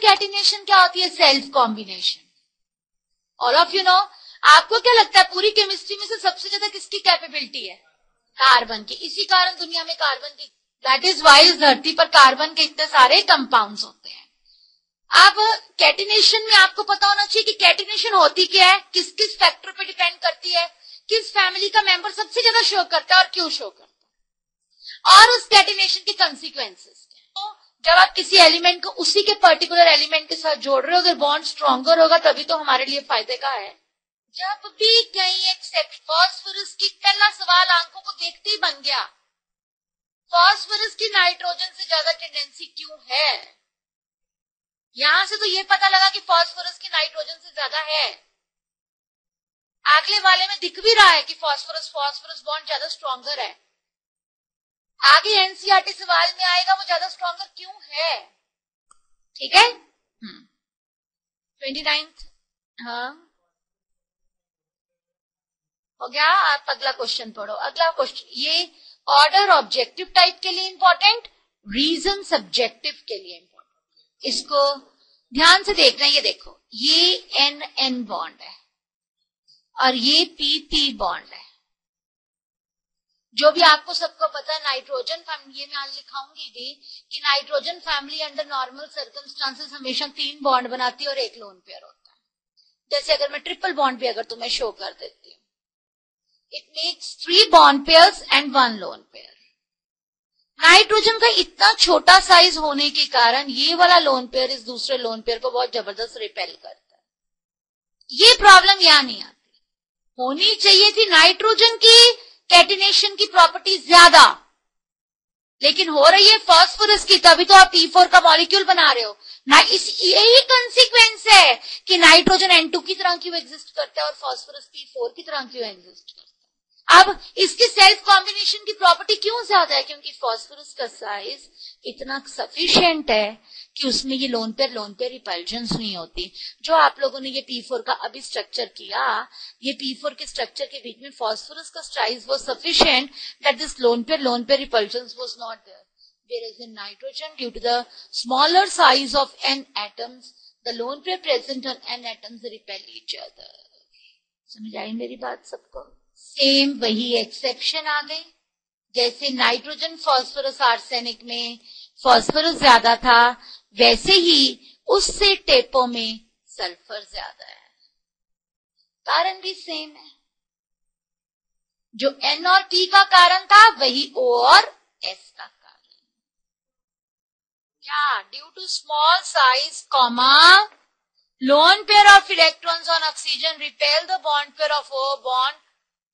Catenation क्या होती है? Self combination. All of you know, आपको क्या लगता है पूरी केमिस्ट्री में से सबसे ज्यादा किसकी कैपेबिलिटी है? कार्बन की। इसी कारण दुनिया में कार्बन की, दैट इज वाई इस धरती पर कार्बन के इतने सारे कंपाउंड्स होते हैं। अब कैटिनेशन में आपको पता होना चाहिए कि कैटिनेशन होती क्या है, किस किस फैक्टर पे डिपेंड करती है, किस फैमिली का मेंबर सबसे ज्यादा शो करता है और क्यों शो करता है, और उस कैटिनेशन के कंसिक्वेंसेस। तो जब आप किसी एलिमेंट को उसी के पर्टिकुलर एलिमेंट के साथ जोड़ रहे हो, अगर बॉन्ड स्ट्रॉन्गर होगा तभी तो हमारे लिए फायदे का है। जब भी कहीं एक्सेप्ट फॉस्फोरस की, पहला सवाल आंखों को देखते ही बन गया, फॉस्फोरस की नाइट्रोजन से ज्यादा टेंडेंसी क्यों है? यहां से तो ये पता लगा कि फॉस्फोरस की नाइट्रोजन से ज्यादा है। अगले वाले में दिख भी रहा है कि फॉस्फोरस बॉन्ड ज्यादा स्ट्रॉन्गर है। आगे एनसीईआरटी सवाल में आएगा वो ज्यादा स्ट्रॉन्गर क्यों है। ठीक है। 29th हाँ हो गया। आप अगला क्वेश्चन पढ़ो। अगला क्वेश्चन, ये ऑर्डर ऑब्जेक्टिव टाइप के लिए इंपॉर्टेंट, रीजन सब्जेक्टिव के लिए इंपॉर्टेंट। इसको ध्यान से देखना। ये देखो, ये एन बॉन्ड है और ये पी बॉन्ड है। जो भी आपको सबको पता है नाइट्रोजन फैमिली, ये मैं आज लिखाऊंगी भी कि nitrogen family under normal circumstances हमेशा 3 बॉन्ड बनाती है और 1 लोन पेयर होता है। जैसे अगर मैं ट्रिपल बॉन्ड भी अगर तुम्हें शो कर देती हूँ, it makes 3 bond pairs and 1 lone pair. Nitrogen का इतना छोटा साइज होने के कारण ये वाला लोन पेयर इस दूसरे लोन पेयर को बहुत जबरदस्त रिपेल करता है। ये प्रॉब्लम यहां नहीं आती। होनी चाहिए थी नाइट्रोजन की कैटिनेशन की प्रॉपर्टी ज्यादा, लेकिन हो रही है फॉस्फोरस की, तभी तो आप P4 का मॉलिक्यूल बना रहे हो ना। यही कंसीक्वेंस है कि नाइट्रोजन N2 की तरह क्यों एग्जिस्ट करता है और फॉस्फोरस P4 की तरह क्यों एग्जिस्ट करता है। अब इसकी सेल्फ कॉम्बिनेशन की प्रॉपर्टी क्यों ज्यादा है? क्योंकि फॉस्फोरस का साइज इतना सफिशिएंट है कि उसमें ये लोन पेयर रिपल्जेंस नहीं होती। जो आप लोगों ने ये P4 का अभी स्ट्रक्चर किया, ये P4 के स्ट्रक्चर के बीच में फॉस्फोरस का size was sufficient that this lone pair repulsions was not there, whereas in nitrogen, due to the smaller size of n atoms, the lone pair present on n atoms repel each other. समझ आई मेरी बात सबको? Same वही exception आ गई, जैसे nitrogen phosphorus arsenic में phosphorus ज्यादा था, वैसे ही उससे टेपो में सल्फर ज्यादा है। कारण भी सेम है। जो N और P का कारण था वही O और S का कारण। क्या? Due to small size comma lone pair of electrons on oxygen repel the bond pair of O bond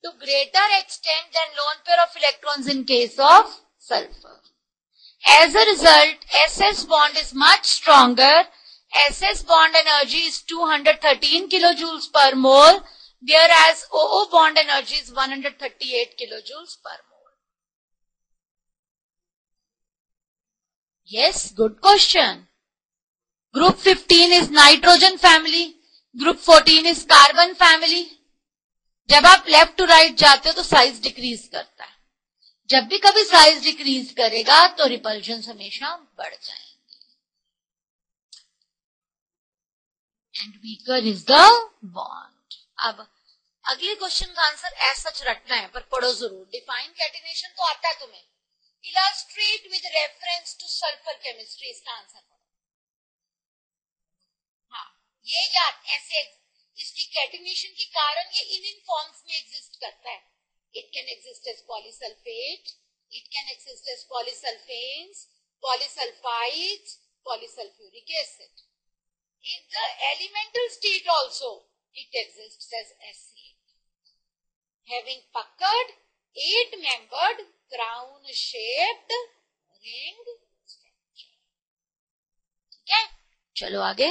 to greater extent than lone pair of electrons in case of sulfur. As a result, SS bond is much stronger. SS bond energy is 213 kilojoules per mole, whereas OO bond energy is 138 kilojoules per mole. Yes, good question. Group 15 is nitrogen family. Group 14 is carbon family. जब आप left to right जाते हो तो size decrease करता है। जब भी कभी साइज डिक्रीज करेगा तो रिपल्जन हमेशा बढ़ जाएंगे। And weaker is the bond. अब अगले क्वेश्चन का आंसर ऐसा सच रटना है, पर पढ़ो जरूर। डिफाइन कैटिनेशन तो आता है तुम्हें। Illustrate with reference to sulphur chemistry, इसका आंसर पढ़ो। हाँ, ये याद ऐसे इसकी कैटिनेशन के कारण ये इन फॉर्म्स में एग्जिस्ट करता है। It can exist as polysulphate, it can exist as polysulphanes, polysulphides, polysulphuric acid. In the elemental state also, it exists as acid, having puckered 8-membered crown-shaped ring structure. ठीक है, चलो आगे।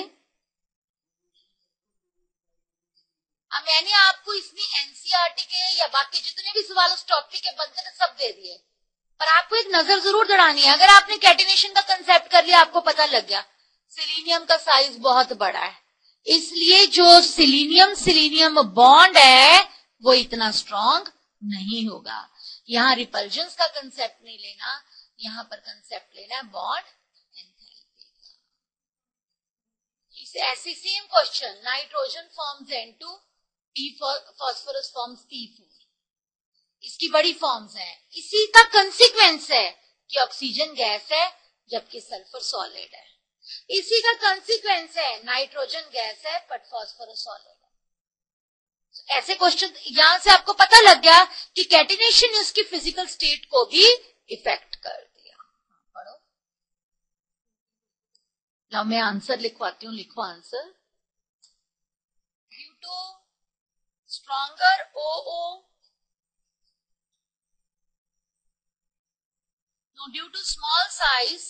अब मैंने आपको इसमें एनसीईआरटी के या बाकी जितने भी सवाल उस टॉपिक के बनते थे सब दे दिए, पर आपको एक नजर जरूर दौड़ानी है। अगर आपने कैटिनेशन का कंसेप्ट कर लिया, आपको पता लग गया सिलीनियम का साइज बहुत बड़ा है, इसलिए जो सिलीनियम बॉन्ड है वो इतना स्ट्रॉन्ग नहीं होगा। यहां रिपल्जेंस का कंसेप्ट नहीं लेना, यहां पर कंसेप्ट लेना है बॉन्ड एंथैल्पी का। ऐसी same question, nitrogen forms N2, phosphorus forms P4। इसकी बड़ी फॉर्म्स हैं। इसी का कंसिक्वेंस है कि ऑक्सीजन गैस है जबकि सल्फर सॉलिड है। इसी का कंसिक्वेंस है नाइट्रोजन गैस है बट फॉस्फोरस सॉलिड है। ऐसे क्वेश्चन यहां से आपको पता लग गया कि कैटिनेशन ने उसकी फिजिकल स्टेट को भी इफेक्ट कर दिया। पढ़ो ना, मैं आंसर लिखवाती हूं, लिखो answer. Due to stronger OO, no, due to small size,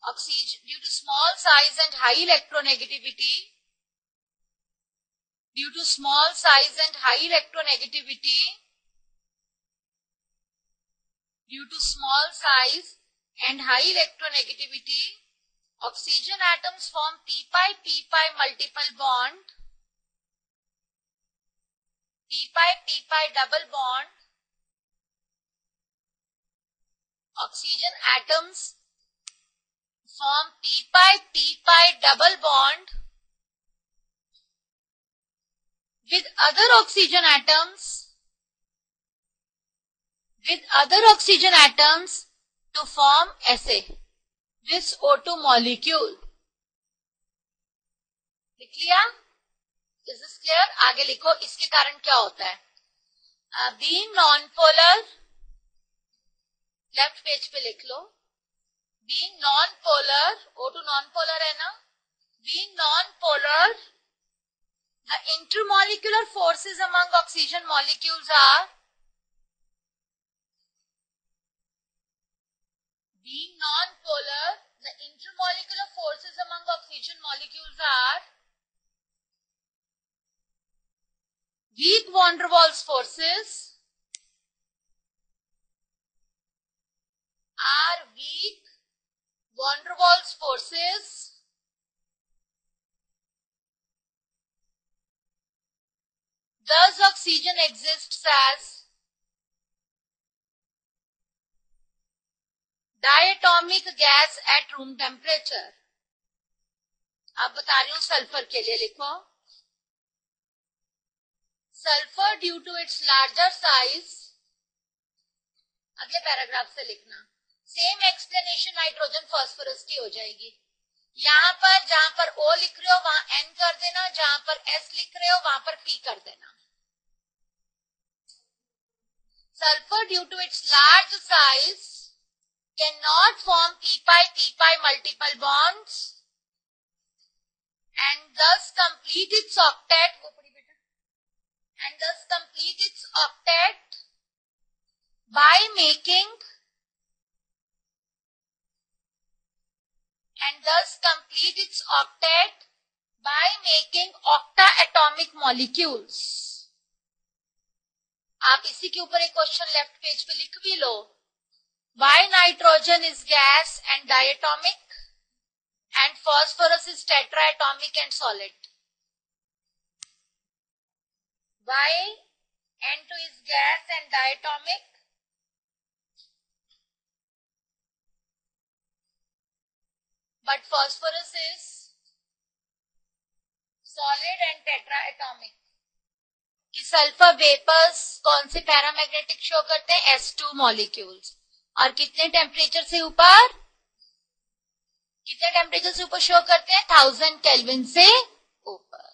oxygen, due to small size and high electronegativity, due to small size and high electronegativity, due to small size and high electronegativity, oxygen atoms form p-pi multiple bond, p-pi double bond. Oxygen atoms form p-pi double bond with other oxygen atoms to form SA, this O2 molecule. लिख लिया? Is this clear? आगे लिखो, इसके कारण क्या होता है? Being non-polar, left page पे लिख लो, being non-polar, O2 non-polar है ना? Being non-polar, the intermolecular forces among oxygen molecules are, being non-polar, the intermolecular forces among oxygen molecules are weak van der Waals forces, thus oxygen exists as diatomic gas at room temperature. अब बता रही हूं sulphur के लिए, लिखो sulphur due to its larger size, अगले paragraph से लिखना। सेम एक्सप्लेनेशन नाइट्रोजन फास्फोरस की हो जाएगी। यहां पर जहां पर O लिख रहे हो वहां N कर देना, जहां पर S लिख रहे हो वहां पर P कर देना। Sulfur due to its large size cannot form p-pi multiple bonds and thus complete its octet, by making octa-atomic molecules. आप इसी के ऊपर एक क्वेश्चन लेफ्ट पेज पे लिख भी लो। Why nitrogen is gas and diatomic and phosphorus is tetraatomic and solid? Why N2 is gas and diatomic? But phosphorus is solid and tetraatomic. कि sulphur vapours कौन से पैरामैग्नेटिक शो करते हैं? S2 molecules. और कितने टेम्परेचर से ऊपर show करते हैं? 1000 केल्विन से ऊपर।